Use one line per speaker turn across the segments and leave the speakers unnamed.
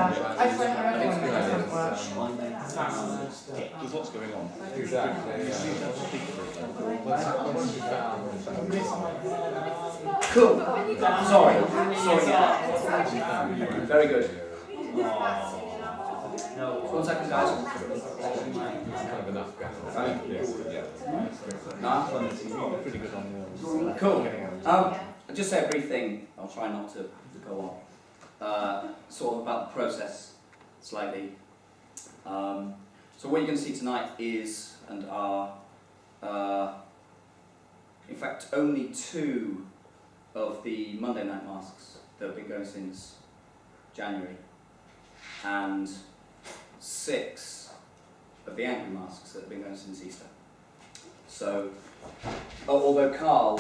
Yeah, I just went around and it doesn't work.
There's lots going on.
Exactly, yeah.
Cool. Sorry. Very good. 1 second, guys.
Kind of enough going on.
Pretty good on the
Cool. I'll just say a brief thing. I'll try not to go on. Sort of about the process, slightly. So what you're going to see tonight is, and are, in fact, only 2 of the Monday night masks that have been going since January, and 6 of the angry masks that have been going since Easter. So, although Carl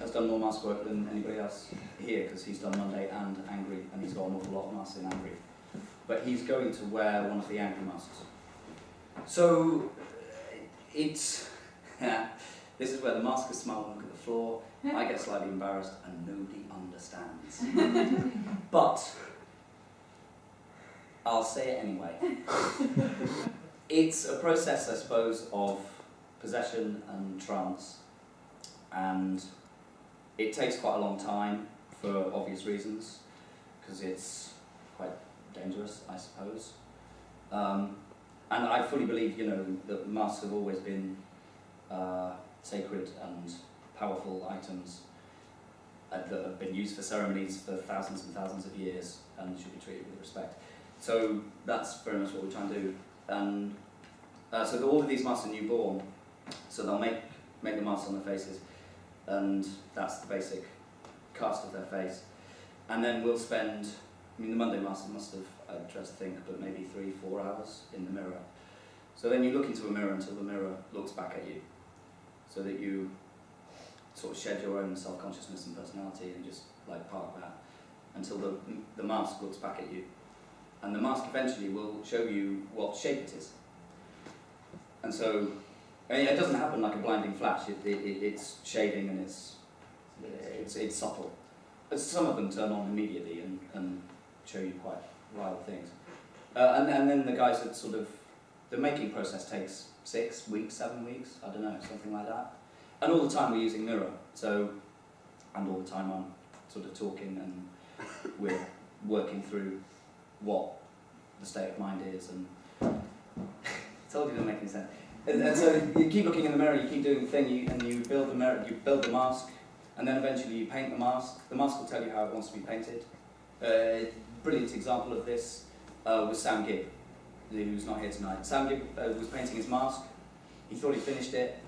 has done more mask work than anybody else here, because he's done Monday and angry, and he's got an awful lot of masks in angry, but he's going to wear one of the angry masks. So, it's, this is where the maskers smile and look at the floor. I get slightly embarrassed and nobody understands. But I'll say it anyway. It's a process, I suppose, of possession and trance, and it takes quite a long time for obvious reasons, because it's quite dangerous, I suppose. And I fully believe, that masks have always been sacred and powerful items that have been used for ceremonies for thousands and thousands of years and should be treated with respect. So that's very much what we try and do. And so all of these masks are newborn, so they'll make the masks on their faces, and that's the basic cast of their face. And then we'll spend, the Monday mask must have, I try to think, but maybe 3-4 hours in the mirror. So then you look into a mirror until the mirror looks back at you, so that you sort of shed your own self-consciousness and personality and just park that until the mask looks back at you. And the mask eventually will show you what shape it is. And so, it doesn't happen like a blinding flash. It's shading and it's subtle. But some of them turn on immediately and show you quite wild things. And then the guys that the making process takes 6 weeks, 7 weeks, I don't know, something like that. And all the time we're using mirror, and all the time I'm sort of talking and we're working through what the state of mind is, and told you it doesn't make any sense. And so you keep looking in the mirror, you keep doing the thing, and you build the mirror, you build the mask, and then eventually you paint the mask. The mask will tell you how it wants to be painted. Brilliant example of this was Sam Gibb, who's not here tonight. Sam Gibb was painting his mask. He thought he finished it.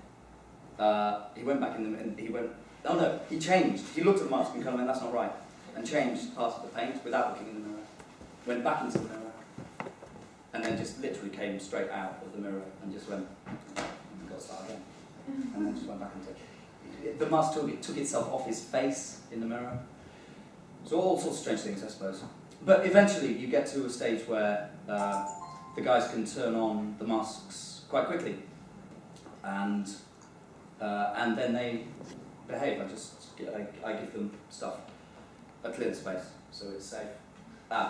He went back he changed. He looked at the mask and kind of went, that's not right, and changed part of the paint without looking in the mirror. Went back into the mirror, and then just literally came straight out of the mirror and just went, got to start again. And then just went back into it. The mask took itself off his face in the mirror. So all sorts of strange things, I suppose. But eventually you get to a stage where the guys can turn on the masks quite quickly. And then they behave. I give them stuff. I clear the space, so it's safe.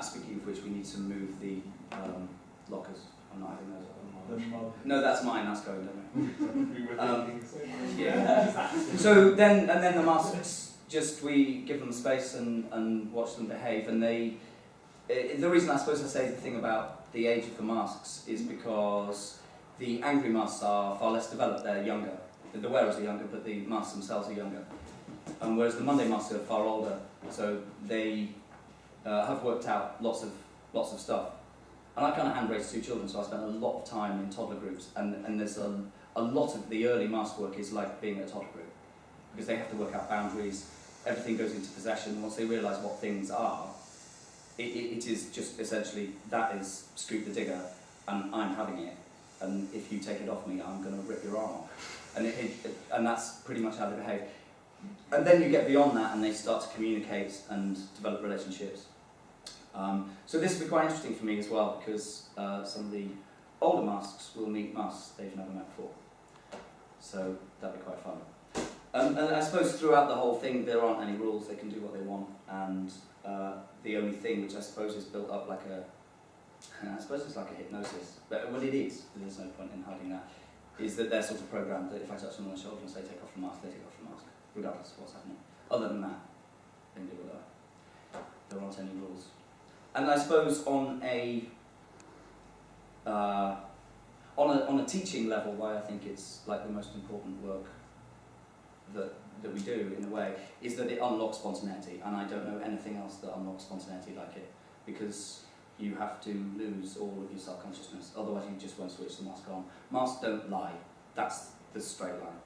Speaking of which, we need to move the lockers. I'm not having those up. No, that's mine. That's going, don't we? Yeah. So then the masks, we give them space and watch them behave. And the reason I suppose I say the thing about the age of the masks is because the angry masks are far less developed. They're younger. The wearers are younger, but the masks themselves are younger. Whereas the Monday masks are far older, so they have worked out lots of stuff. And I kind of hand-raised 2 children, so I spent a lot of time in toddler groups, and there's a lot of the early mask work is like being at a toddler group, because they have to work out boundaries, everything goes into possession, and once they realise what things are, it is just essentially, that is Scoop the Digger, and I'm having it, and if you take it off me, I'm going to rip your arm off. And that's pretty much how they behave. And then you get beyond that and they start to communicate and develop relationships. So this will be quite interesting for me as well, because some of the older masks will meet masks they've never met before. So that'll be quite fun. And I suppose throughout the whole thing there aren't any rules, they can do what they want, and the only thing which I suppose is built up like I suppose it's like a hypnosis, but what it is, there's no point in hiding that, is that they're sort of programmed that if I touch them on the shoulder and say take off the mask, they take off the mask, regardless of what's happening. Other than that, they can do whatever. There aren't any rules. And I suppose on a teaching level, why I think it's like the most important work that we do in a way, is that it unlocks spontaneity, and I don't know anything else that unlocks spontaneity like it, because you have to lose all of your self-consciousness, otherwise you just won't switch the mask on. Masks don't lie, that's the straight line.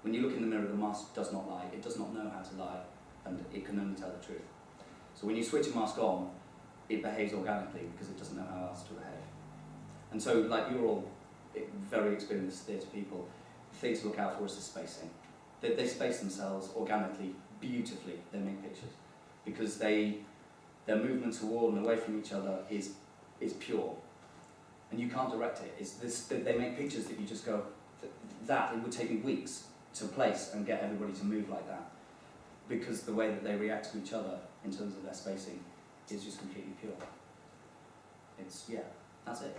When you look in the mirror, the mask does not lie, it does not know how to lie, and it can only tell the truth. So when you switch a mask on, it behaves organically because it doesn't know how else to behave. And so, like, you're all very experienced theatre people, the thing to look out for is the spacing. They space themselves organically, beautifully, they make pictures, because their movement toward and away from each other is pure, and you can't direct it. They make pictures that you just go, it would take me weeks to place and get everybody to move like that, because the way that they react to each other in terms of their spacing is just completely pure. Yeah, that's it.